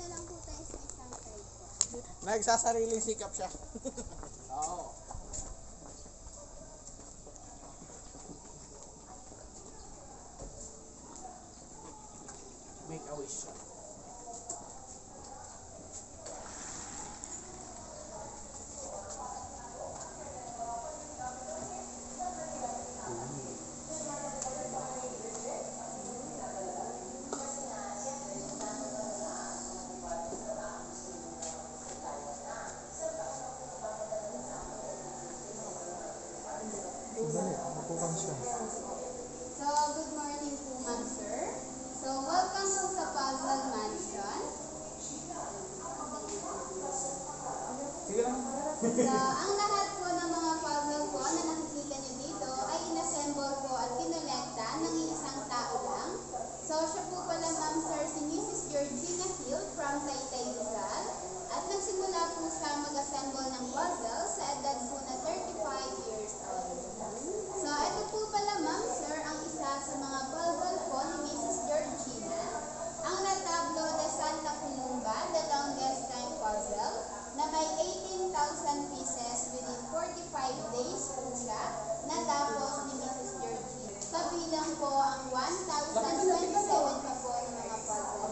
na lang po tayo sa isang side po. Nagsasariling sikap siya. Oo. Make a wish. Dali, nakukan siya. So, good morning po, ma'am, sir. So, welcome po sa Puzzle Mansion. Sige lang. So, ang lahat po ng mga puzzle po na nakikita niyo dito ay inassemble po at kinolekta ng isang tao lang. So, siya po pala, ma'am, sir, si Mrs. Georgina Hill from Taytay, Rizal. At nagsimula po siya mag-assemble ng puzzle sa edad po na 35 years old. So, ito po pala, ma'am, sir, ang isa sa mga puzzle po ni Mrs. Georgina. Ang Retablo de Santa Columba, the longest time puzzle, na may 18,000 pieces within 45 days po siya, natapos ni Mrs. Georgina. Kabilang po ang 1,027 pa po ng mga puzzle.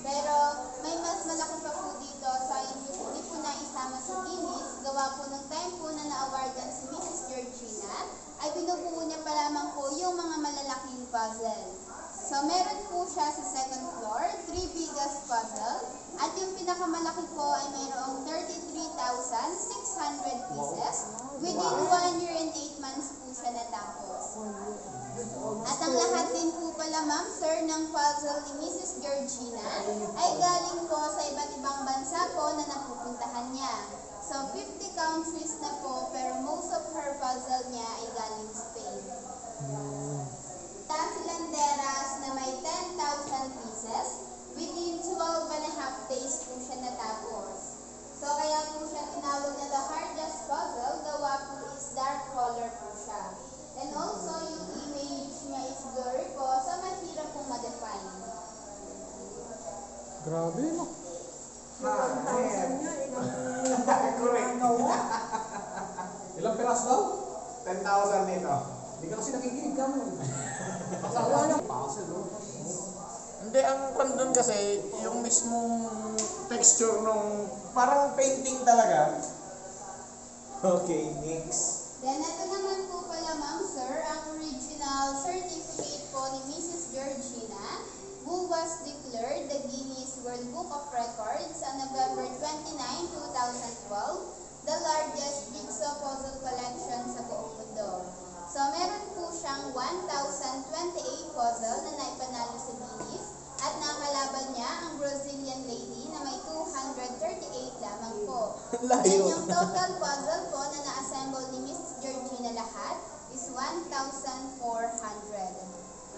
Pero may mas malaki pa po dito sa hindi po na isama sa Guinness. Gawa po ng time po na na-awardan si Mrs. Georgina, ay binubuo niya pa lamang po yung mga malalaking puzzle. So meron po siya sa second floor, 3 biggest puzzle. At yung pinakamalaki po ay mayroong 33,600 pieces. Within 1 year and 8 months po siya natapos. At ang lahat din po pala, ma'am, sir, ng puzzle ni Mrs. Georgina ay galing po sa iba't ibang bansa po na napupuntahan niya. So 50 countries na po, pero most of her puzzle niya ay galing Spain. Silanderas na may 10,000 pieces, within 12 and a half days po siya natapos. So kaya po siya tinawag na the hardest puzzle, gawa po is dark color po siya. And also yung image niya is blurry po, so mahirap pong ma-define. Grabe, no? Correct. Ilang piraso daw? 10,000 nito. Hindi ka kasi nakikinig ka mo. Sawa niya. Puzzle, no? Hindi, ang kondon kasi, yung mismong texture nung parang painting talaga. Okay, next. Then ito naman po pala, ma'am, sir, ang original certificate po ni Mrs. Georgina, who was declared the Guinness World Book of Records on November 29, 2012, the largest jigsaw puzzle collection sa buong mundo. So meron po siyang 1,028 puzzle na naipanalo sa Guinness at nakalaban niya ang Brazilian lady na may 238 lamang po. Layo. And yung total puzzle po na na-assemble ni Mrs. Georgina lahat is 1,400.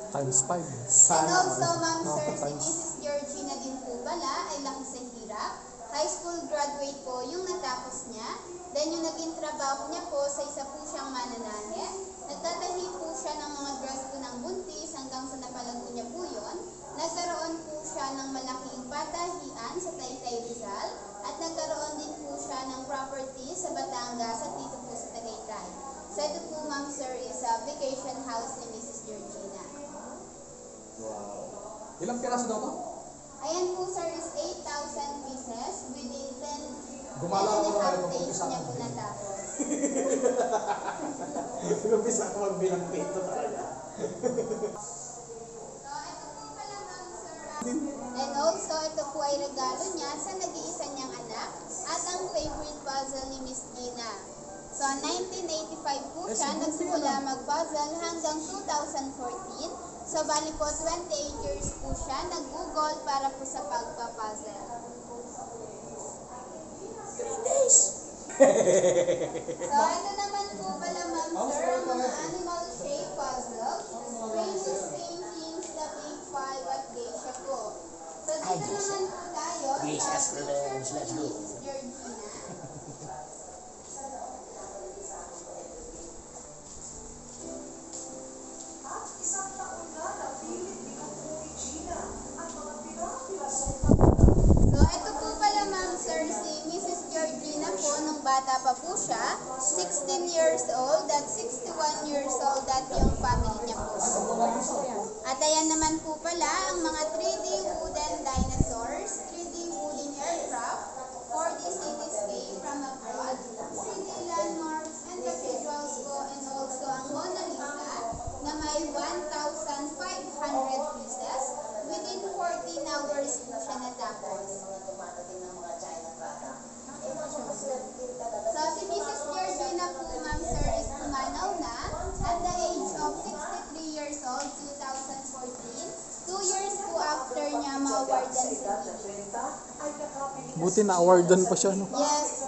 Times 5. And also, ma'am, sir, si Mrs. Georgina din po pala ay laki sa hirap. High school graduate po yung natapos niya. Then yung naging trabaho niya po sa isa po siyang mananahe. Nagtatahi po siya ng mga dress po ng buntis hanggang sa napalago niya po yun. Nagkaroon po siya ng malaking patahian sa Taytay, Rizal. At nagkaroon din po siya ng property sa Batangas at dito po sa Tagaytay. So ito po, ma'am, sir, is a vacation house ni Mrs. Georgina. Wow. Ilang piraso daw to? Ayan po, sir, is 8,000 pieces within 10 Gumala and ko a half naman days ito, niya po natapos. Lumpisa ako magbilang dito talaga. So, ito po pala, ma'am, sir. And also, ito po ay regalo niya sa nag-iisa niyang anak at ang favorite puzzle ni Miss Gina. So, 1985 po siya nagsimula mag-puzzle hanggang 2014. So, bali po 28 years po siya nag-google para po sa pagpa-puzzle. 3 days. So, ito naman po pala, ma'am, sir, ang mga animal shape puzzle. Famous paintings, The Big Five at Geisha po. So, dito naman po tayo Geisha's sa Revenge. picture Let's po go. ni Mrs. Georgina. At isang taon na napilit ni Gina at mga tira-tirasong nung bata pa po siya, 16 years old at 61 years old at yung family niya po. At ayan naman po pala ang mga 3D wooden dinosaurs, 3D wooden aircraft, 4D cityscape from abroad, 3D landmarks and cathedrals po, and also ang Mona Lisa na may 1,500 pieces. Within 14 hours po siya natapos. So, si Mrs. Georgina po, ma'am sir, is pumanaw na at the age of 63 years old, 2014. 2 years po after niya ma-awardan sa TV. Buti na-awardan pa siya, no? Yes.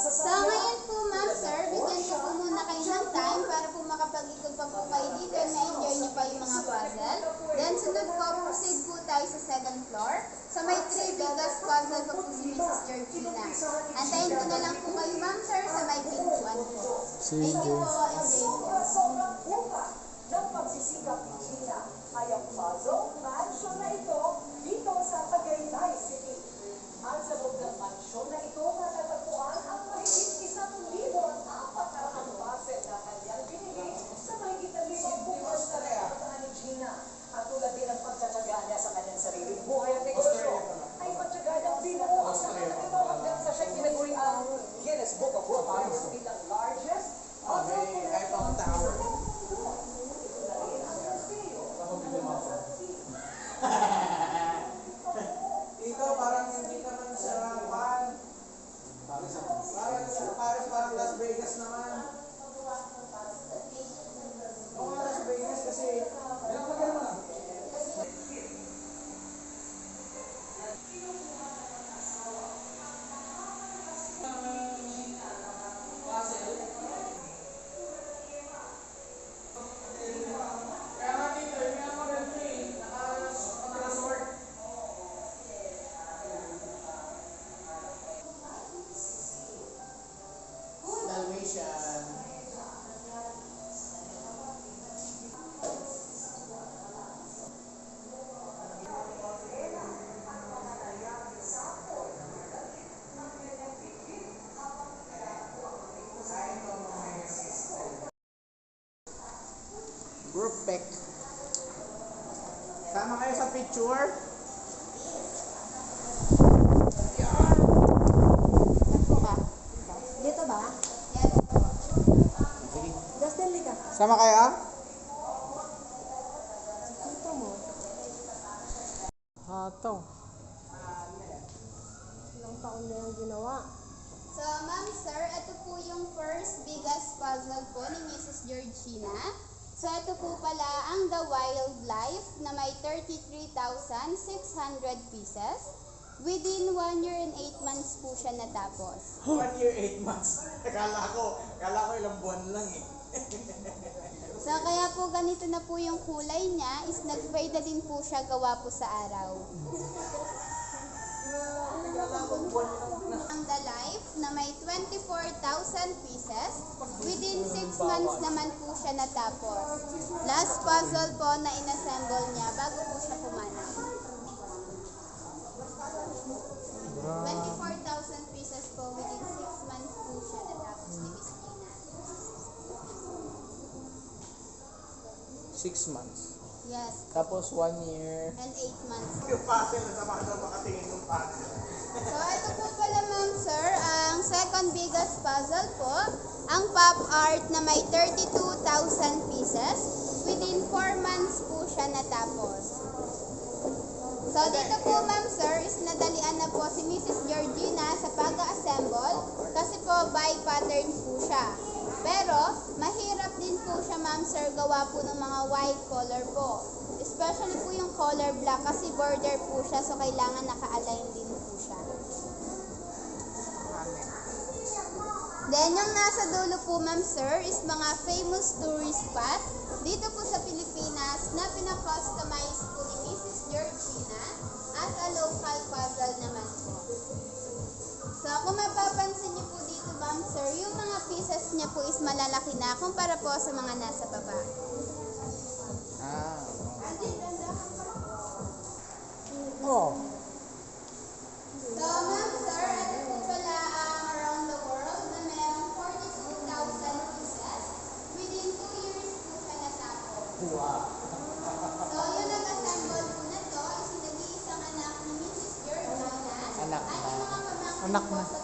So, ngayon po, ma'am sir, bigyan ko po muna kayo ng time para po makapag-ikot pa po kayo dito and ma-enjoy niyo pa yung mga puzzle. Then, sunod po, proceed po tayo sa second floor. So, may 3 biggest puzzle pa po si Mrs. Georgina. Antayin ko na lang po kayo, ma'am sir, sa may pintuan po. Thank you po, enjoy po. Sobrang buka ng pagsisikap ni Gina ay ang puzzle mansion na ito dito sa Tagaytay City. At sa loob ng mansion na ito matatagpuan ang mahigit 1,400 puzzle na kanyang binigay sa mahigit na 5 bukas na nakataan ni Gina. At tulad din ang pagtsatsaga niya sa kanyang sariling buhay at negosyo, ay pagtsaga niyang binuo ang lahat ng ito hanggang sa siya tinaguri ang Guinness Book of World Records bilang largest puzzle Eiffel Tower. Ito parang hindi naman sa Japan. Parang Las Vegas naman. Oo, Las Vegas kasi. Dalmatian. Group pic. Sama kayo sa picture. Dito ba? Yes. Justin, lika. Sama kayo ah? Dito mo. Hataw. Ilang taon na yung ginawa. So, ma'am sir, ito po yung first biggest puzzle po ni Mrs. Georgina. So, ito po pala ang The Wildlife na may 33,600 pieces. Within 1 year and 8 months po siya natapos. 1 year, 8 months. Kala ko ilang buwan lang eh. So, kaya po ganito na po yung kulay niya is nag-fade na din po siya gawa po sa araw. Ang The Life na may 24,000 pieces, within 6 months naman po siya natapos. Last puzzle po na inassemble niya bago po siya pumanaw. 24,000 pieces po, within 6 months po siya natapos ni Miss Gina. 6 months. Yes, Tapos 1 year. and 8 months. Yung puzzle na sama daw makatingin ng puzzle. So, ito po pala, ma'am sir, ang second biggest puzzle po, ang pop art na may 32,000 pieces. Within 4 months po siya natapos. So, dito po, ma'am sir, is nadalian na po si Mrs. Georgina sa pag-assemble kasi po by pattern po siya. Pero, mahirap din po siya, ma'am sir, gawa po ng mga white color po. Especially po yung color black kasi border po siya, so kailangan naka-align din po siya. Then, yung nasa dulo po, ma'am sir, is mga famous tourist spot dito po sa Pilipinas na pina-customize po ni Mrs. Georgina as a local puzzle naman po. So, kung mapapansin niyo po dito, ma'am sir, yung mga pieces niya po is malalaki na kumpara po sa mga nasa baba. Ah. Oh. So, ma'am Anak po na. sa